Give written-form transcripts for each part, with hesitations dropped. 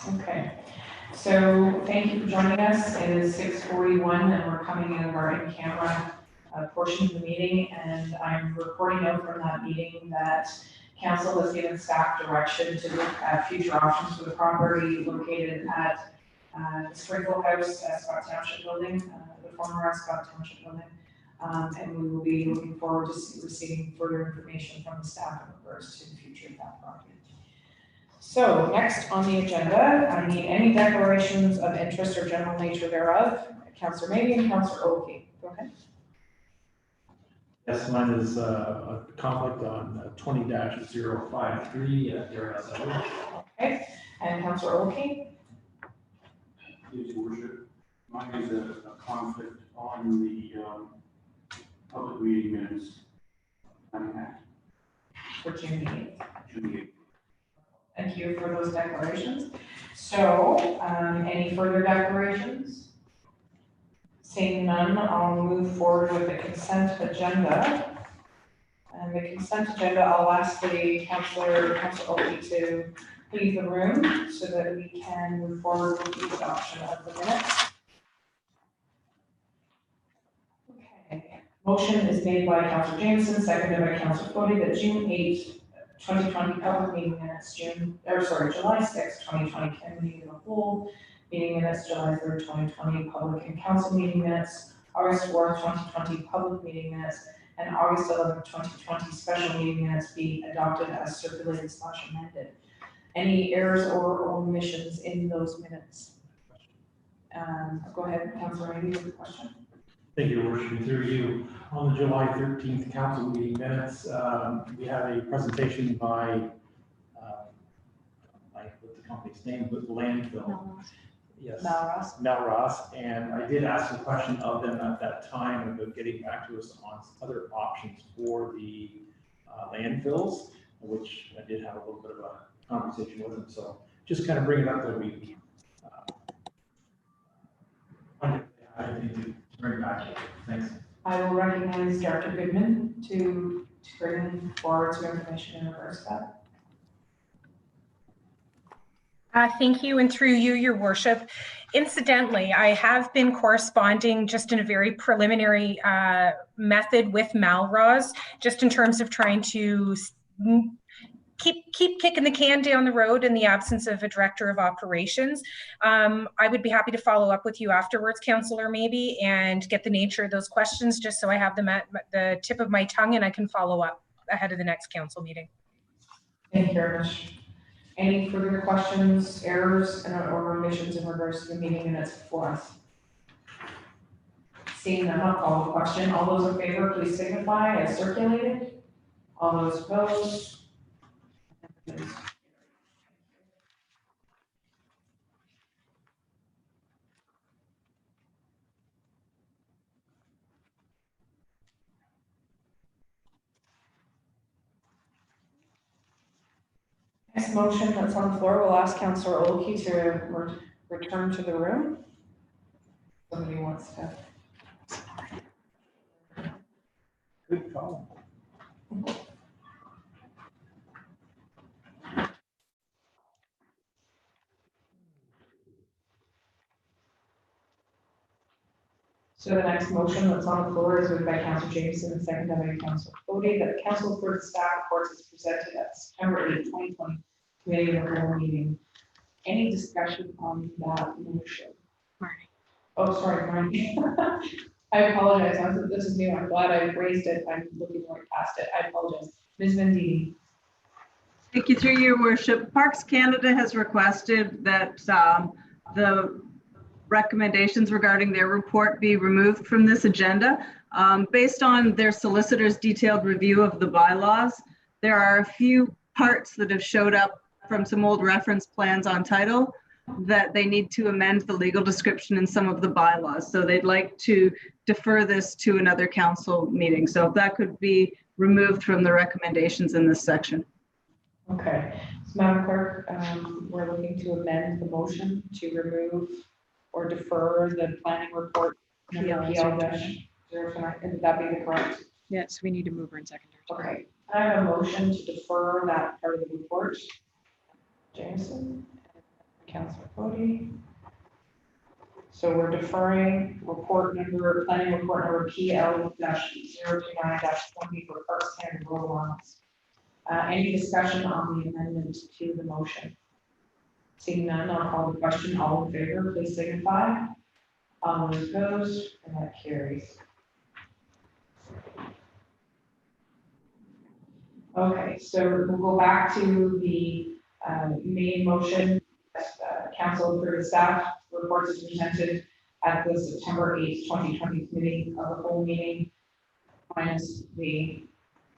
Okay, so thank you for joining us. It is 6:41 and we're coming in our in-camera portion of the meeting, and I'm reporting out from that meeting that council has given staff direction to look at future options for the property located at the Sprinkle House at Scott Township Building, the former Scott Township Building. And we will be looking forward to receiving further information from the staff in regards to the future of that property. So next on the agenda, I need any declarations of interest or general nature thereof. Councillor Maybe and Councillor Ohlke. Go ahead. Yes, mine is a conflict on 20-053 at Area 7. Okay, and Councillor Ohlke? Your Worship, mine is a conflict on the public meeting minutes. For June 8th. June 8th. Thank you for those declarations. So, any further declarations? Seeing none, I'll move forward with the consent agenda. And the consent agenda, I'll ask the Councillor Ohlke to leave the room so that we can move forward with the adoption of the minutes. Okay. Motion is made by Councillor Jameson, seconded by Councillor Fody, that June 8th, 2020 public meeting minutes, July 6, 2020 committee of the whole, meeting minutes, July 3rd, 2020 public and council meeting minutes, August 4th, 2020 public meeting minutes, and August 11th, 2020 special meeting minutes be adopted as circulated / amended. Any errors or omissions in those minutes? Go ahead, Councillor Randy, with the question. Thank you, Your Worship. Through you, on the July 13th council meeting minutes, we had a presentation by, I put the company's name, but landfill. Yes. Mel Ross, and I did ask a question of them at that time about getting back to us on other options for the landfills, which I did have a little bit of a conversation with them. So just kind of bring it up that we I need to bring back. Thanks. I will recognize Dr. Goodman to bring forward some information in regards to that. Thank you, and through you, Your Worship. Incidentally, I have been corresponding just in a very preliminary method with Malroz, just in terms of trying to keep kicking the can down the road in the absence of a director of operations. I would be happy to follow up with you afterwards, Councillor, maybe, and get the nature of those questions just so I have them at the tip of my tongue and I can follow up ahead of the next council meeting. Thank you very much. Any further questions, errors, or omissions in regards to the meeting minutes before us? Seeing none, I'll call the question. All those in favor, please signify as circulated. All those opposed? Next motion that's on the floor, we'll ask Councillor Ohlke to return to the room. Somebody wants to. Good call. So the next motion that's on the floor is moved by Councillor Jameson and seconded by Councillor Fody that the council for the staff reports is presented at September 8, 2020 committee of the whole meeting. Any discussion on that motion? Marty. Oh, sorry, Marty. I apologize. This is new. I'm glad I raised it. I'm looking right past it. I apologize. Ms. Vendini. Thank you, through your worship. Parks Canada has requested that the recommendations regarding their report be removed from this agenda. Based on their solicitor's detailed review of the bylaws, there are a few parts that have showed up from some old reference plans on title that they need to amend the legal description in some of the bylaws. So they'd like to defer this to another council meeting. So if that could be removed from the recommendations in this section. Okay. So Madam Clerk, we're looking to amend the motion to remove or defer the planning report PL-059. Would that be the correct? Yes, we need to move her in secondary. Okay. I have a motion to defer that part of the report. Jameson. Councillor Cody. So we're deferring planning report number PL-029-20 for Parks and road lines. Any discussion on the amendment to the motion? Seeing none, I'll call the question. All in favor, please signify. All those opposed, and that carries. Okay, so we'll go back to the main motion. Council approved staff reports as presented at the September 8th, 2020 committee of the whole meeting, minus the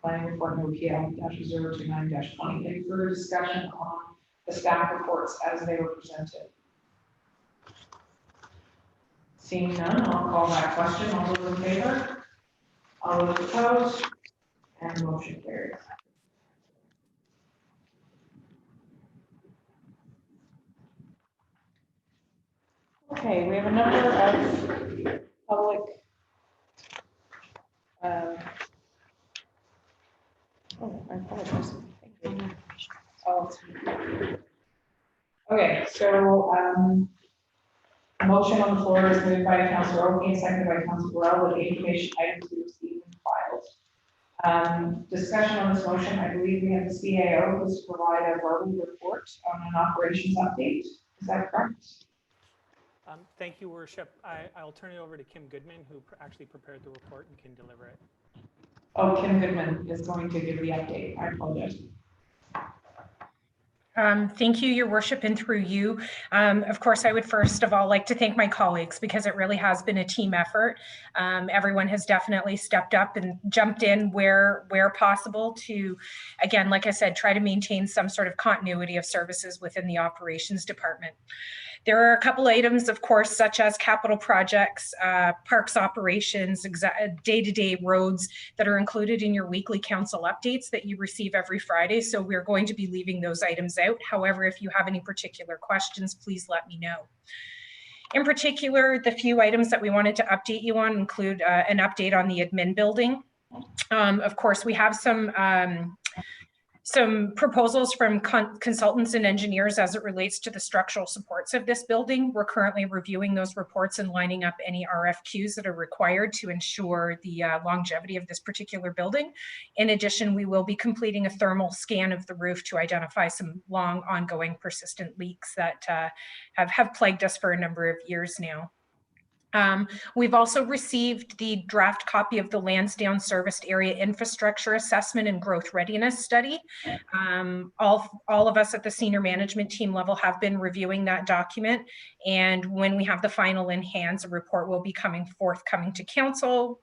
planning report no PL-029-20. Any further discussion on the staff reports as they were presented? Seeing none, I'll call that question. All those in favor? All those opposed? And the motion carries. Okay, we have a number of public oh, I apologize. Thank you. Oh, okay, so a motion on the floor is moved by Councillor Ohlke and seconded by Councillor Burrell with the information items to receive and filed. Discussion on this motion. I believe we have the CAO who's to provide a verbal report on an operations update. Is that correct? Thank you, Worship. I'll turn it over to Kim Goodman, who actually prepared the report and can deliver it. Oh, Kim Goodman is going to give the update. I apologize. Thank you, Your Worship, and through you. Of course, I would first of all like to thank my colleagues because it really has been a team effort. Everyone has definitely stepped up and jumped in where possible to, again, like I said, try to maintain some sort of continuity of services within the operations department. There are a couple items, of course, such as capital projects, parks operations, day-to-day roads that are included in your weekly council updates that you receive every Friday. So we're going to be leaving those items out. However, if you have any particular questions, please let me know. In particular, the few items that we wanted to update you on include an update on the admin building. Of course, we have some proposals from consultants and engineers as it relates to the structural supports of this building. We're currently reviewing those reports and lining up any RFQs that are required to ensure the longevity of this particular building. In addition, we will be completing a thermal scan of the roof to identify some long, ongoing, persistent leaks that have plagued us for a number of years now. We've also received the draft copy of the Lansdowne Serviced Area Infrastructure Assessment and Growth Readiness Study. All of us at the senior management team level have been reviewing that document, and when we have the final in hands, a report will be forthcoming to council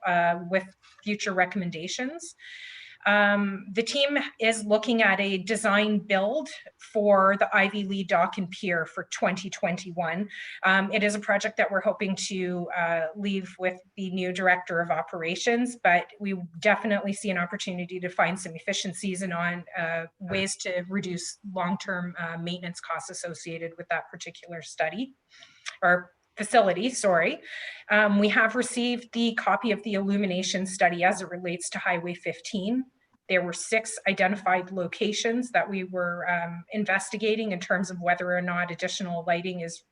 with future recommendations. The team is looking at a design build for the Ivy Lee Dock and Pier for 2021. It is a project that we're hoping to leave with the new director of operations, but we definitely see an opportunity to find some efficiencies and on ways to reduce long-term maintenance costs associated with that particular study or facility, sorry. We have received the copy of the illumination study as it relates to Highway 15. There were 6 identified locations that we were investigating in terms of whether or not additional lighting is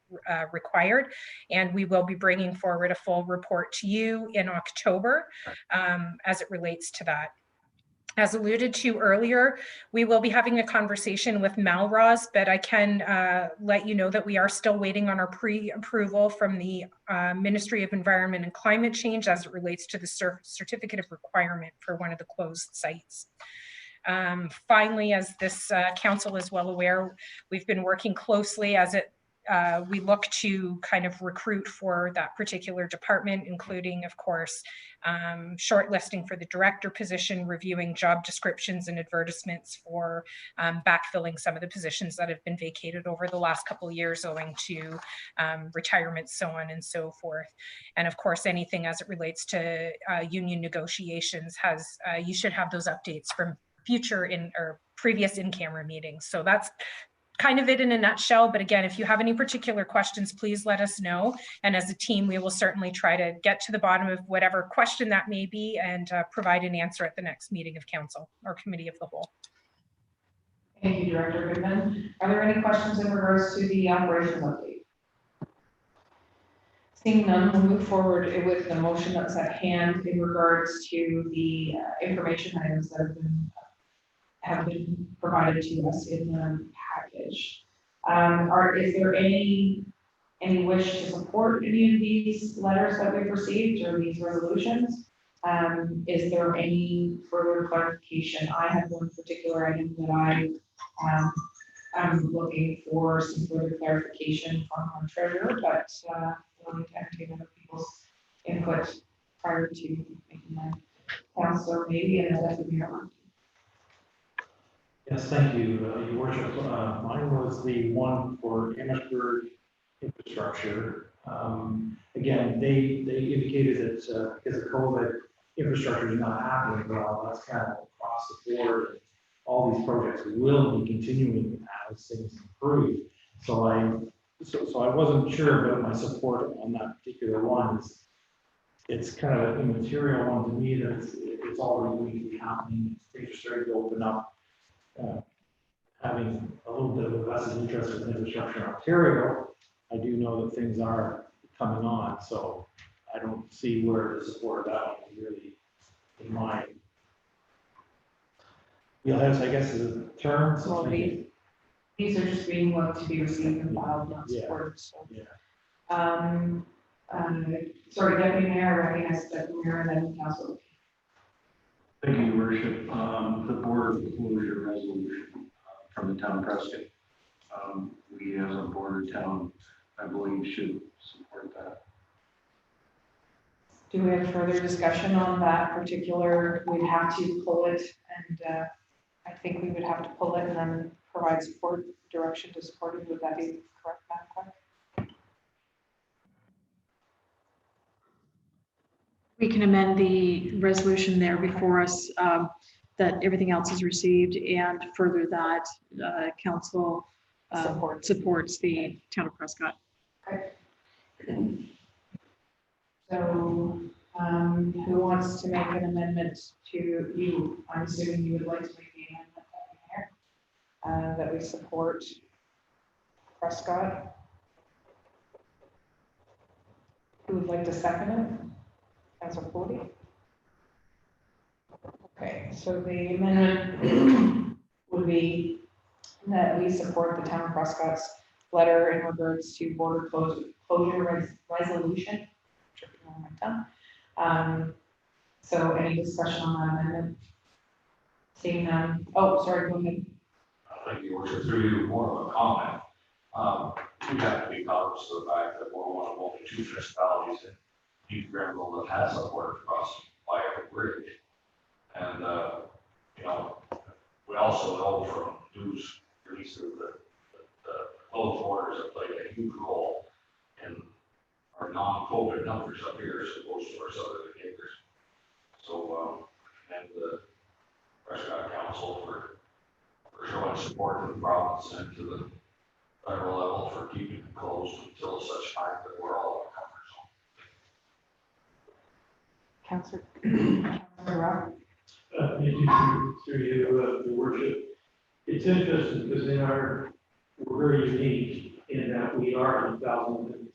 required. And we will be bringing forward a full report to you in October as it relates to that. As alluded to earlier, we will be having a conversation with Malroz, but I can let you know that we are still waiting on our pre-approval from the Ministry of Environment and Climate Change as it relates to the certificate of requirement for one of the closed sites. Finally, as this council is well aware, we've been working closely as we look to kind of recruit for that particular department, including, of course, shortlisting for the director position, reviewing job descriptions and advertisements for backfilling some of the positions that have been vacated over the last couple of years owing to retirement, so on and so forth. And of course, anything as it relates to union negotiations you should have those updates from future or previous in-camera meetings. So that's kind of it in a nutshell. But again, if you have any particular questions, please let us know. And as a team, we will certainly try to get to the bottom of whatever question that may be and provide an answer at the next meeting of council or committee of the whole. Thank you, Director Goodman. Are there any questions in regards to the operations update? Seeing none, we'll move forward with the motion that's at hand in regards to the information items that have been provided to us in the package. Is there any wish to support any of these letters that we've received or these resolutions? Is there any further clarification? I have one particular item that I'm looking for some further clarification from our treasurer, but willing to entertain other people's input prior to making my Councillor, maybe an deputy mayor. Yes, thank you, Your Worship. Mine was the one for Amherstburg infrastructure. Again, they indicated that because of COVID, infrastructure is not happening well. That's kind of across the board. All these projects will be continuing as things improve. So I wasn't sure about my support on that particular one. It's kind of an immaterial one to me that it's already going to be happening. Things are starting to open up. Having a little bit of a vested interest in infrastructure in Ontario, I do know that things are coming on. So I don't see where the support of that one is really in my wheelhouse, I guess, is the term. Well, these are just being looked to be received and filed, not supported. So. Yeah. Sorry, Deputy Mayor, I recognize Deputy Mayor and then Councillor. Thank you, Your Worship. The border closure resolution from the town of Prescott. We as a border town, I believe, should support that. Do we have further discussion on that particular? We'd have to pull it, and I think we would have to pull it and then provide support, direction to support it. Would that be correct, Madam Clerk? We can amend the resolution there before us, that everything else is received, and further that council supports the town of Prescott. Okay. So, who wants to make an amendment to you? I'm assuming you would like to make the amendment, Mayor, that we support Prescott. Who would like to second it? Councillor Ohlke. Okay, so the amendment would be that we support the town of Prescott's letter in regards to border closure resolution. So any discussion on that amendment? Seeing none. Oh, sorry, go ahead. Thank you, Worship. Through you, more of a comment. We have to be cognizant of the fact that we're one of only two municipalities in East Granville that has a border crossing by a bridge. And, you know, we also know from news releases that closed borders have played a huge role in our non-COVID numbers up here as opposed to our southern neighbors. So, and the Prescott Council for showing support to the province and to the federal level for keeping it closed until such time that we're all in comfort zone. Councillor Rock. Thank you, through you, Your Worship. It's interesting because we're very unique in that we are in thousands,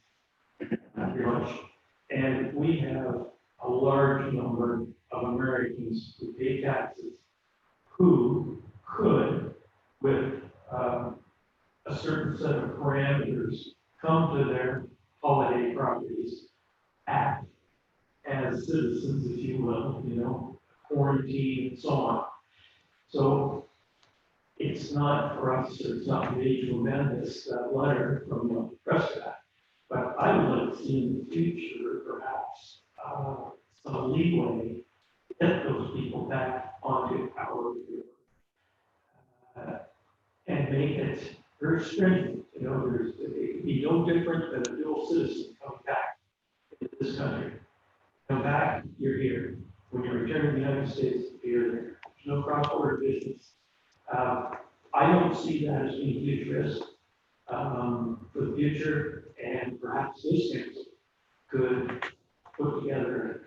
pretty much, and we have a large number of Americans who pay taxes who could, with a certain set of parameters, come to their holiday properties, act as citizens, if you will, you know, quarantine and so on. So it's not for us, it's not for me to amend this letter from Prescott, but I would like to see in the future, perhaps, some leeway to get those people back onto our and make it very stringent. You know, it could be no different than a dual citizen coming back into this country. Come back, you're here. When you return to the United States, you're there. There's no cross-border business. I don't see that as being a huge risk for the future, and perhaps this council could put together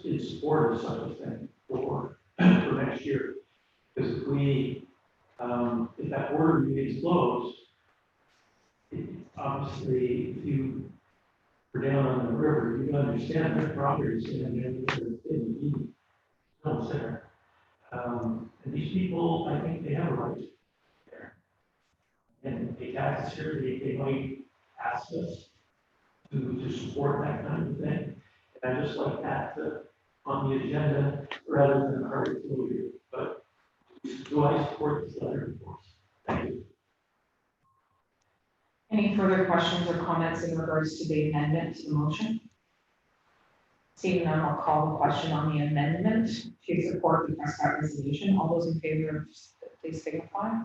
in support of such a thing for next year. Because if we we, if that border remains closed, obviously, if you were down on the river, you understand that property is going to be in the center. And these people, I think they have a right there. And they taxes here, they might ask us to support that kind of thing. And I just like that on the agenda rather than hard closure. But do I support this letter, of course? Thank you. Any further questions or comments in regards to the amendment to the motion? Seeing none, I'll call the question on the amendment to support the Prescott resolution. All those in favor, please signify.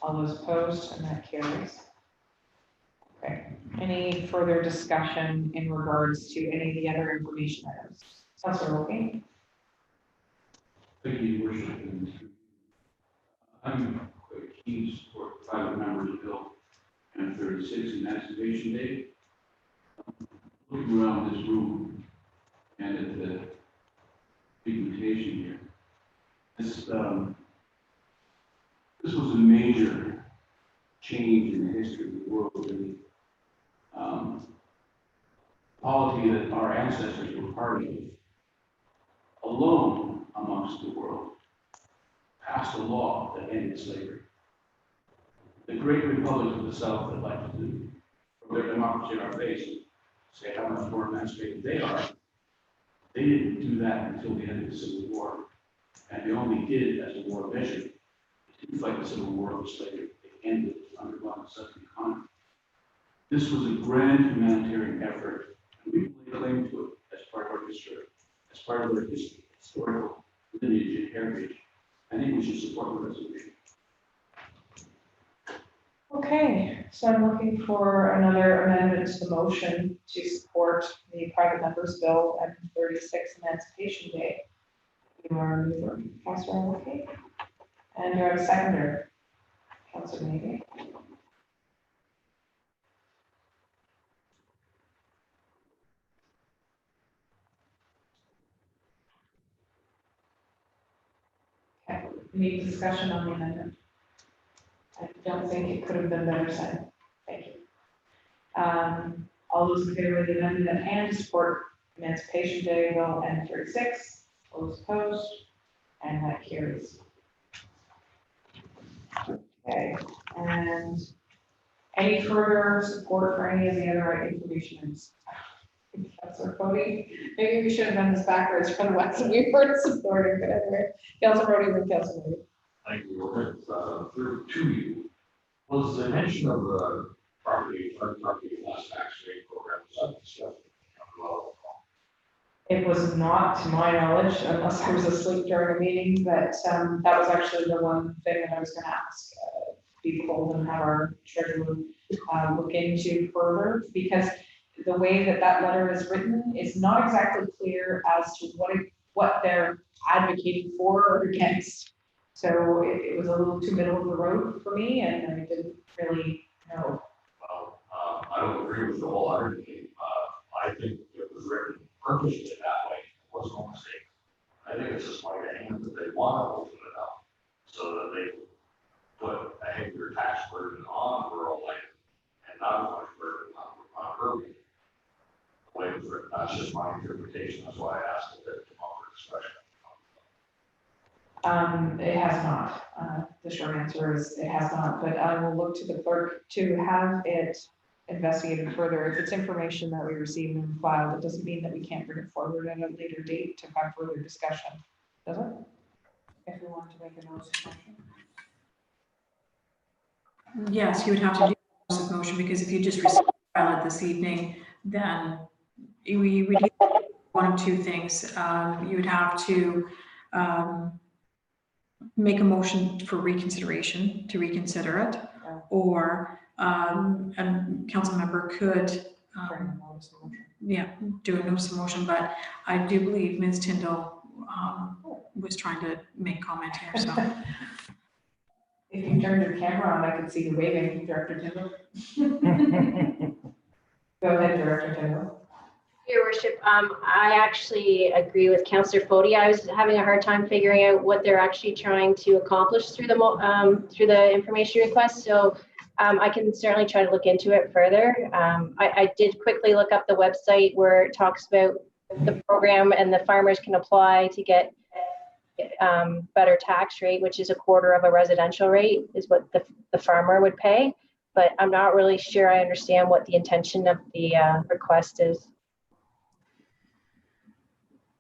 All those opposed, and that carries. Okay. Any further discussion in regards to any of the other information items? Councillor Ohlke. Thank you, Your Worship. And I'm quite keen to support private members' bill and 36 Emancipation Day. Looking around this room and at the pigmentation here, this was a major change in the history of the world, really. Polity that our ancestors were part of, alone amongst the world, passed a law that ended slavery. The great republics of the South that like to throw their democracy in our face and say how much more emancipated they are, they didn't do that until the end of the Civil War. And they only did it as a war measure. They didn't fight the Civil War of slavery. They ended it under the Southern economy. This was a grand humanitarian effort, and we lay claim to it as part of our history, as part of our historical lineage and heritage. I think we should support the resolution. Okay, so I'm looking for another amendment to the motion to support the private members bill and 36 Emancipation Day. You are mover, Councillor Ohlke, and you have a seconder, Councillor Navy. Okay, any discussion on the amendment? I don't think it could have been better said. Thank you. All those in favor of the amendment at hand to support Emancipation Day bill N36, all those opposed, and that carries. Okay, and any further support for any of the other information? Councillor Cody, maybe we should have done this backwards for the ones that we were supporting, but anyway, Councillor Cody and Councillor Cody. Thank you. Through to you. Was the mention of the property class tax rate program, was that discussed? It was not, to my knowledge, unless I was asleep during a meeting, but that was actually the one thing that I was going to ask, be pulled and have our treasurer look into further, because the way that that letter is written is not exactly clear as to what they're advocating for or against. So it was a little too middle of the road for me, and I didn't really know. Well, I don't agree with the whole argument. I think it was written purposely that way. It wasn't a mistake. I think it's just like a hand that they want to open it up so that they put a heavier tax burden on rural land and not as much burden on urban. The way it was written, that's just my interpretation. That's why I asked if it came up for discussion. It has not. The short answer is it has not, but I will look to the clerk to have it investigated further. If it's information that we received and filed, it doesn't mean that we can't bring it forward at a later date to have further discussion, does it? If we want to make a notice of motion. Yes, you would have to do a notice of motion, because if you just received it this evening, then we would do one of two things. You would have to make a motion for reconsideration to reconsider it, or a council member could do a notice of motion. But I do believe Ms. Tyndall was trying to make comment here. So if you turned your camera on, I could see you waving, Director Tyndall. Go ahead, Director Tyndall. Your Worship, I actually agree with Councillor Foti. I was having a hard time figuring out what they're actually trying to accomplish through the information request. So I can certainly try to look into it further. I did quickly look up the website where it talks about the program, and the farmers can apply to get better tax rate, which is 1/4 of a residential rate, is what the farmer would pay. But I'm not really sure I understand what the intention of the request is.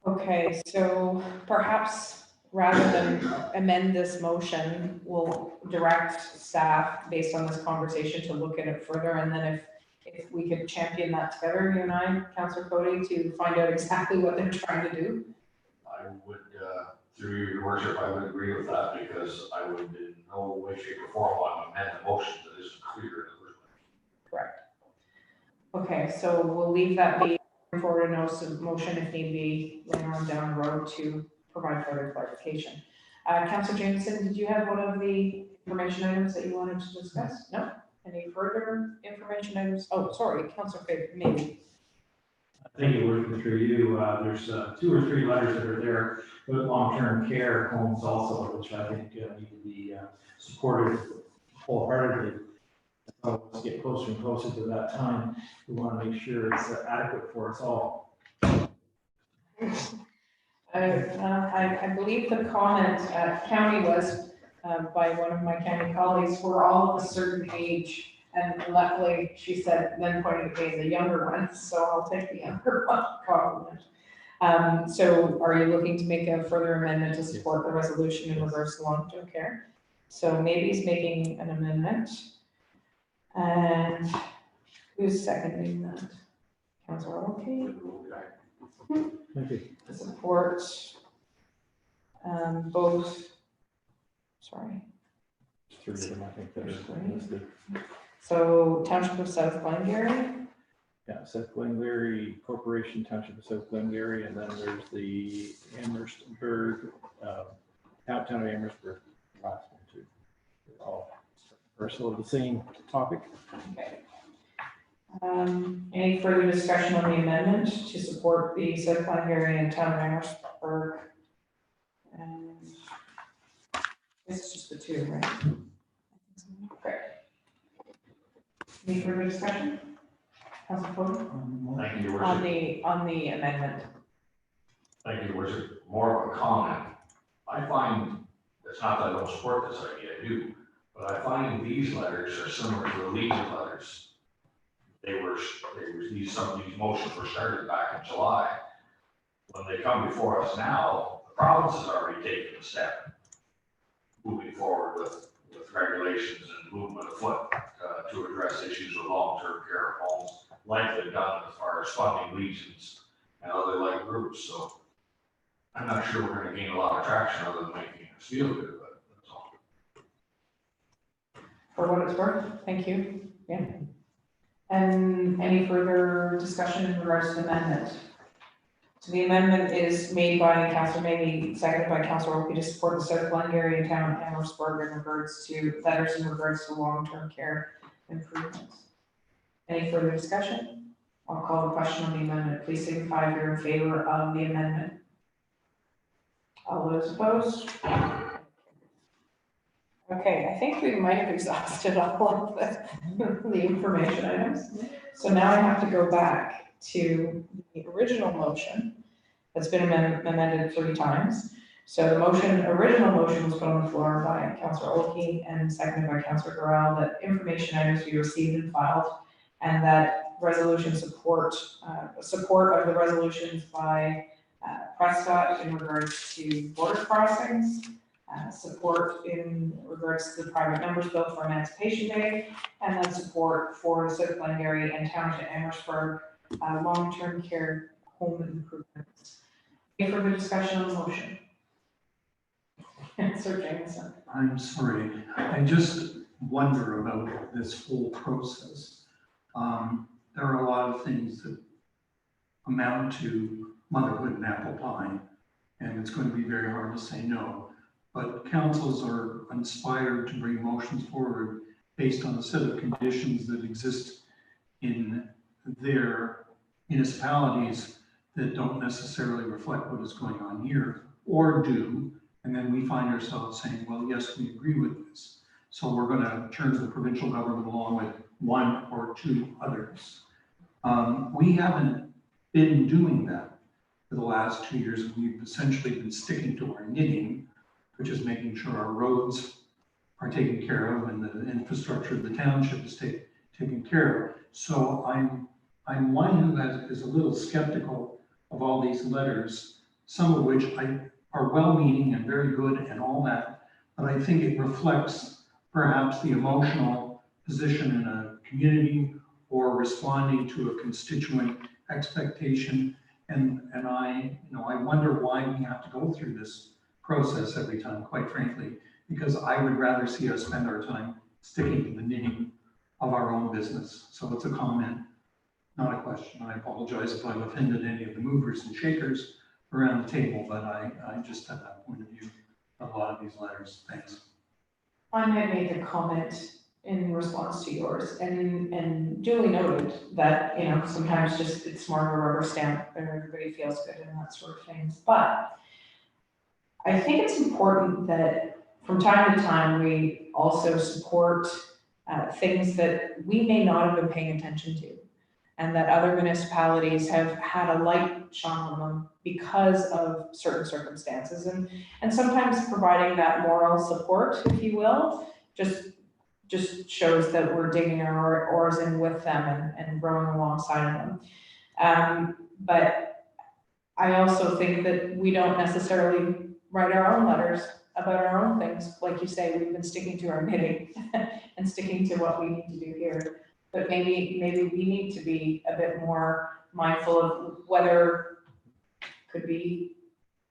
Okay, so perhaps rather than amend this motion, we'll direct staff based on this conversation to look at it further. And then if we could champion that together, you and I, Councillor Cody, to find out exactly what they're trying to do. I would, through your worship, I would agree with that, because I would in no way, shape or form want to amend the motion that isn't clear in the first place. Correct. Okay, so we'll leave that be forward a notice motion if need be later on down the road to provide further clarification. Councillor Jameson, did you have one of the information items that you wanted to discuss? No? Any further information items? Oh, sorry, Councillor Faber, maybe. Thank you, Worship, through you. There's 2 or 3 letters that are there with long-term care homes also, which I think need to be supported wholeheartedly. So let's get closer and closer to that time. We want to make sure it's adequate for us all. I believe the comment at county was by one of my county colleagues, we're all of a certain age. And luckily, she said, then pointing to the younger ones, so I'll take the younger one compliment. So are you looking to make a further amendment to support the resolution in regards to long-term care? So maybe he's making an amendment. And who's seconding that? Councillor Ohlke? Thank you. To support both, sorry. 3 of them, I think that are listed. So Township of South Glengarry? Yeah, South Glengarry Corporation, Township of South Glengarry, and then there's the Amherstburg, Town of Amherstburg, last one too. They're all parcel of the same topic. Okay. Any further discussion on the amendment to support the South Glengarry and Town of Amherstburg? And it's just the 2, right? Okay. Any further discussion? Councilor Ford? Thank you, Your Worship. On the amendment. Thank you, Your Worship. More of a comment. I find, it's not that I don't support this idea, I do, but I find these letters are similar to the Legion letters. Some of these motions were started back in July. When they come before us now, the province has already taken a step moving forward with regulations and movement afoot to address issues with long-term care homes, like they've done as far as funding Legions and other like groups. So I'm not sure we're going to gain a lot of traction other than making us feel good, but that's all. For what it's worth, thank you. Yeah. And any further discussion in regards to the amendment? So the amendment is made by Councillor Maybe, seconded by Councillor Ohlke to support the South Glengarry and Town of Amherstburg in regards to letters in regards to long-term care improvements. Any further discussion? I'll call the question on the amendment. Please signify if you're in favor of the amendment. All those opposed? Okay, I think we might have exhausted all of the information items. So now I have to go back to the original motion that's been amended 3 times. So the original motion was put on the floor by Councillor Ohlke and seconded by Councillor Garrell, that information items be received and filed, and that resolution support of the resolutions by Prescott in regards to border crossings, support in regards to the private members bill for Emancipation Day, and then support for the South Glengarry and Town of Amherstburg long-term care home improvements. Any further discussion on the motion? Sir Jameson. I'm sorry, I just wonder about this whole process. There are a lot of things that amount to motherhood and apple pie, and it's going to be very hard to say no. But councils are inspired to bring motions forward based on a set of conditions that exist in their municipalities that don't necessarily reflect what is going on here, or do, and then we find ourselves saying, well, yes, we agree with this. So we're going to turn the provincial government along with one or two others. We haven't been doing that for the last 2 years. We've essentially been sticking to our knitting, which is making sure our roads are taken care of and the infrastructure of the township is taken care of. So I'm one who is a little skeptical of all these letters, some of which are well-meaning and very good and all that, but I think it reflects perhaps the emotional position in a community or responding to a constituent expectation. And I wonder why we have to go through this process every time, quite frankly, because I would rather see us spend our time sticking to the knitting of our own business. So it's a comment, not a question. I apologize if I've offended any of the movers and shakers around the table, but I just have that point of view of a lot of these letters. Thanks. I might make a comment in response to yours, and duly noted that, you know, sometimes just it's more of a rubber stamp and everybody feels good and that sort of things. But I think it's important that from time to time we also support things that we may not have been paying attention to, and that other municipalities have had a light shone on them because of certain circumstances, and sometimes providing that moral support, if you will, just shows that we're digging our oars in with them and rowing alongside of them. But I also think that we don't necessarily write our own letters about our own things. Like you say, we've been sticking to our knitting and sticking to what we need to do here. But maybe we need to be a bit more mindful of whether it could be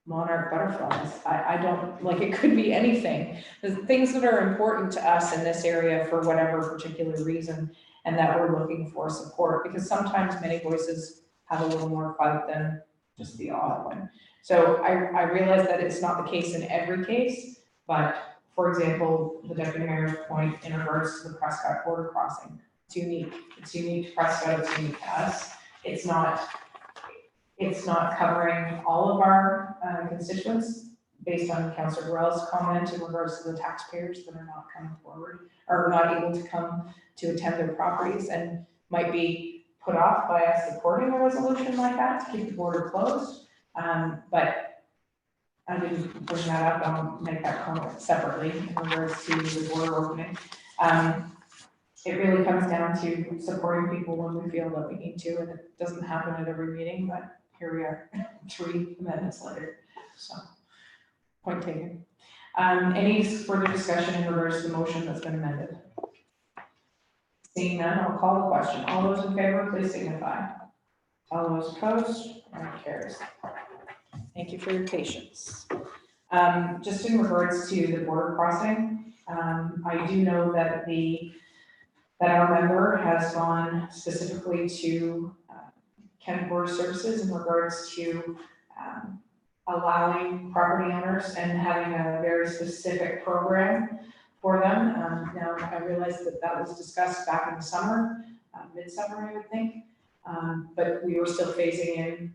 monarch butterflies. I don't, like, it could be anything. The things that are important to us in this area for whatever particular reason, and that we're looking for support, because sometimes many voices have a little more fight than just the odd one. So I realize that it's not the case in every case, but for example, the Deputy Mayor's point in regards to the Prescott border crossing, it's unique. It's unique to Prescott, it's unique to us. It's not covering all of our constituents based on Councillor Grell's comment in regards to the taxpayers that are not coming forward or not able to come to attend their properties and might be put off by us supporting a resolution like that to keep the border closed. But I didn't bring that up. I'll make that comment separately in regards to the border opening. It really comes down to supporting people when we feel that we need to, and it doesn't happen at every meeting, but here we are, 3 amendments later. So, point taken. Any further discussion in regards to the motion that's been amended? Seeing none, I'll call the question. All those in favor, please signify. All those opposed, that carries. Thank you for your patience. Just in regards to the border crossing, I do know that our member has gone specifically to Kent Border Services in regards to allowing property owners and having a very specific program for them. Now, I realized that was discussed back in the summer, midsummer, I would think, but we were still phasing in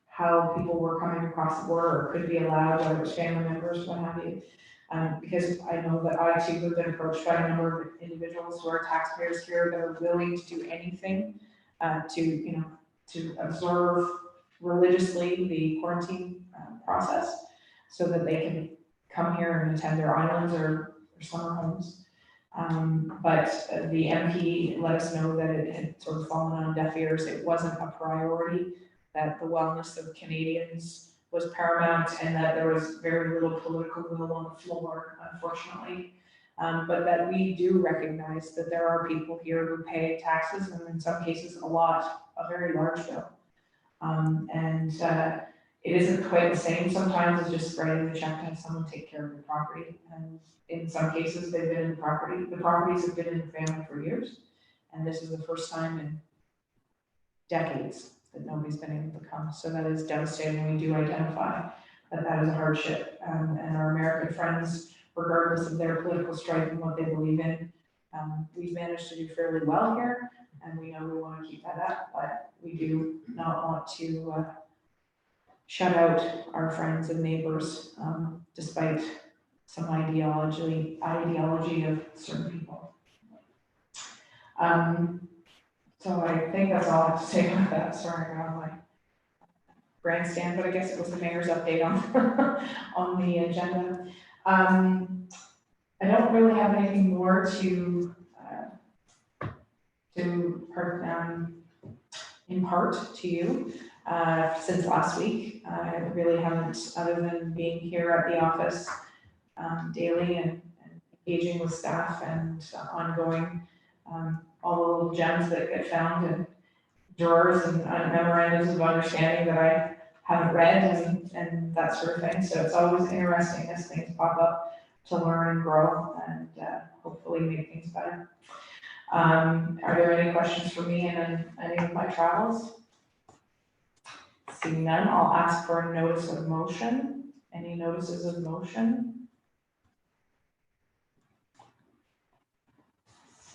how people were coming across the border or could be allowed, whether it was family members, what have you. Because I know that I too have been approached by a number of individuals who are taxpayers here that are willing to do anything to observe religiously the quarantine process so that they can come here and attend their islands or summer homes. But the MP let us know that it had sort of fallen on deaf ears. It wasn't a priority, that the wellness of Canadians was paramount, and that there was very little political will on the floor, unfortunately. But that we do recognize that there are people here who pay taxes, and in some cases a very large bill. It isn't quite the same sometimes as just writing the check to have someone take care of the property. And in some cases, they've been in the properties have been in the family for years. And this is the first time in decades that nobody's been able to come. So that is devastating. We do identify that is a hardship. And our American friends, regardless of their political stripe and what they believe in, we've managed to do fairly well here. and we know we want to keep that up, but we do not want to shut out our friends and neighbors, despite some ideology of certain people. So I think that's all I have to say about that. Sorry, I got on my grandstand, but I guess it was the mayor's update on on the agenda. I don't really have anything more to impart to you since last week. I really haven't, other than being here at the office daily and engaging with staff and ongoing, all the little gems that get found in drawers and memorandums of understanding that I haven't read and that sort of thing. So it's always interesting as things pop up to learn and grow and hopefully make things better. Are there any questions for me in any of my travels? Seeing none, I'll ask for a notice of motion. Any notices of motion?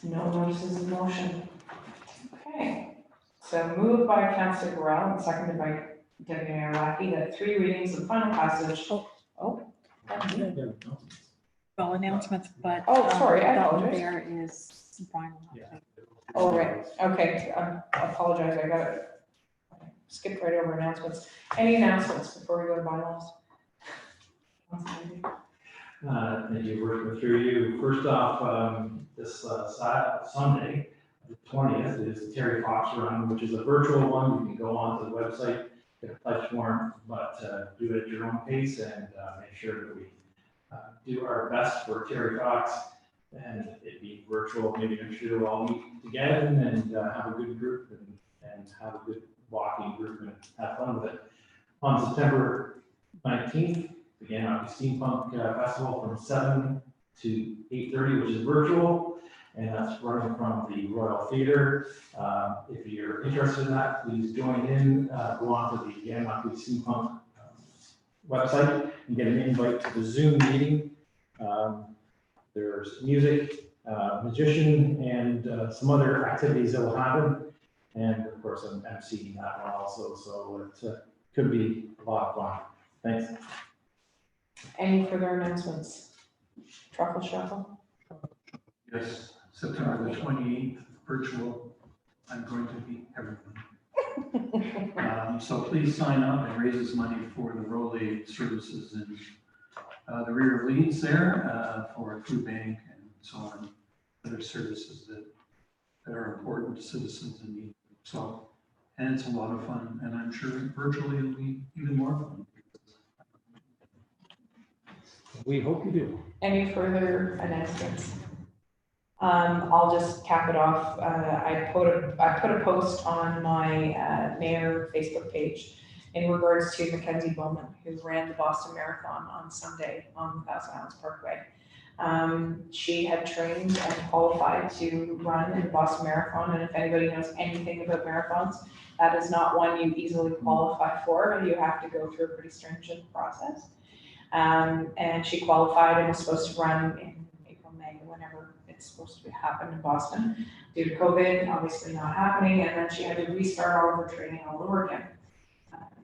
No notices of motion. Okay, so moved by Councillor Burrell and seconded by Deputy Mayor Ohlke that 3 readings and final passage. Well, announcements, but. Sorry, I that one apologize. there is final. Oh, right, okay, I apologize, I got it. Skipped right over announcements. Any announcements before we go to bylaws? Thank you, working through you. First off, this Sunday, the 20th, is the Terry Fox Run, which is a virtual one. You can go onto the website, get a pledge form, but do it at your own pace and make sure that we do our best for Terry Fox and it be virtual. Maybe next year we'll all meet again and have a good group and have a good walking group and have fun with it. On September 19th, again, at the Steampunk Festival from 7 to 8:30, which is virtual, and that's running from the Royal Theatre. If you're interested in that, please join in. Go on to the Steampunk website and get an invite to the Zoom meeting. There's music, magician, and some other activities that will happen. And of course, I'm emceeing that one also, so it could be a lot of fun. Thanks. Any further announcements? Truffle shuffle? Yes, September the 28th, virtual. I'm going to be everyone. So please sign up. It raises money for the Role Aid services in the rear of Leeds there for food bank and so on, other services that are important to citizens in need. So, and it's a lot of fun, and I'm sure virtually it'll be even more fun. We hope you do. Any further announcements? I'll just cap it off. I put a post on my mayor Facebook page in regards to Mackenzie Bowman, who ran the Boston Marathon on Sunday on Thousand Islands Parkway. She had trained and qualified to run in the Boston Marathon, and if anybody knows anything about marathons, that is not one you easily qualify for, and you have to go through a pretty stringent process. And she qualified and was supposed to run in April, May, whenever it's supposed to happen in Boston. Due to COVID, obviously not happening, and then she had to restart all of her training all over again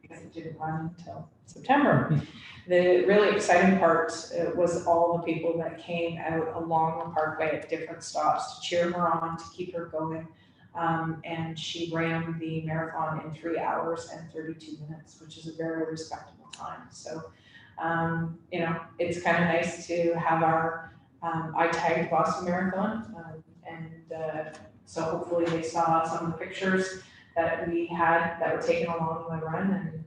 because it didn't run until September. The really exciting part was all the people that came out along the parkway at different stops to cheer her on, to keep her going. And she ran the marathon in 3 hours and 32 minutes, which is a very respectable time. So, you know, it's kind of nice to have our, I tagged Boston Marathon, so hopefully they saw some of the pictures that we had that were taken along the run, and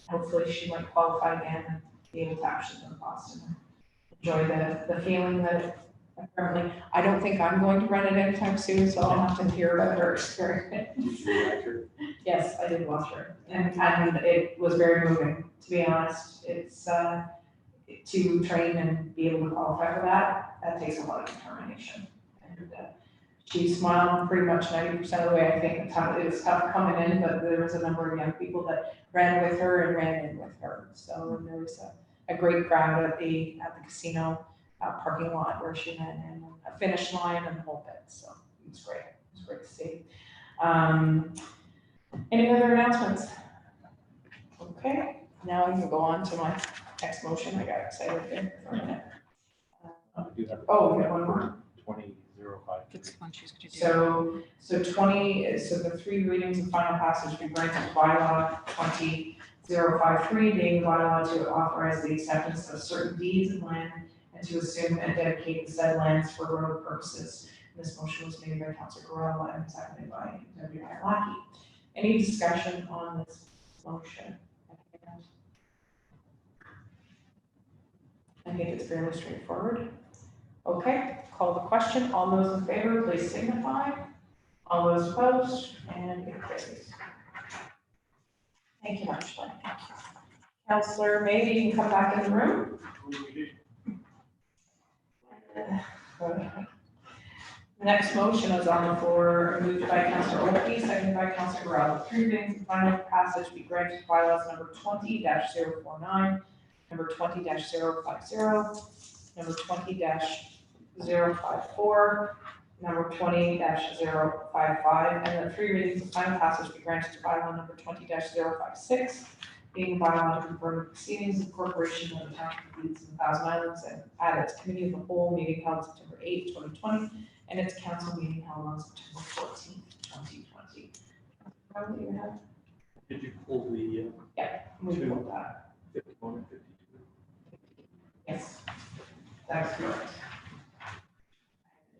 hopefully she might qualify again and be able to actually go to Boston and enjoy the feeling that apparently, I don't think I'm going to run it anytime soon, so I'll have to hear about her experience. Did you watch her? Yes, I did watch her, and it was very moving, to be honest. It's to train and be able to qualify for that takes a lot of determination. And she smiled pretty much 90% of the way. I think it was tough coming in, but there was a number of young people that ran with her and ran in with her. So there was a great crowd at the casino parking lot where she ran in, a finish line and the whole bit. So it was great. It was great to see. Any other announcements? Okay, now I can go on to my next motion. I got excited there for a minute. We do have Oh, we have one more. 2005. That's the one she's going to do. So the three readings and final passage be granted to bylaw 20053, being the bylaw to authorize the acceptance of certain deeds of land and to assume and dedicate the said lands for road purposes. And this motion was made by Councillor Gorell and seconded by Deputy Mayor Ohlke. Any discussion on this motion? I think it's fairly straightforward. Okay, call the question. All those in favor, please signify. All those opposed, and it carries. Thank you much, Lynn. Councillor, maybe you can come back in the room. The next motion is on the floor, moved by Councillor Ohlke, seconded by Councillor Gorell. Three readings and final passage be granted to bylaws number 20-049, number 20-050, number 20-054, number 20-055, and the three readings and final passage be granted to bylaw number 20-056, being bylaw to confirm the proceedings of corporation of the Township of Leeds and Thousand Islands and at its committee of the whole meeting held September 8, 2020, and its council meeting held on September 14, 2020. What do you have? Did you pull the? Yeah, we pulled that. 51 and 52. Yes, that's correct.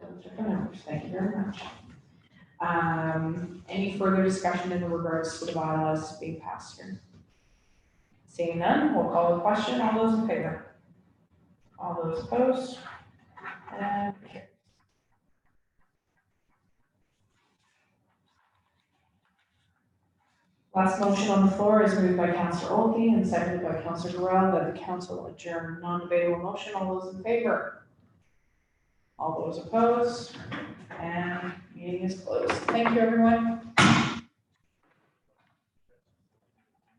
Those are the numbers. Thank you very much. Any further discussion in regards to the bylaws being passed here? Seeing none, we'll call the question. All those in favor? All those opposed? And carries. Last motion on the floor is moved by Councillor Ohlke and seconded by Councillor Gorell that the council adjourn. Non-debatable motion. All those in favor? All those opposed? And meeting is closed. Thank you, everyone.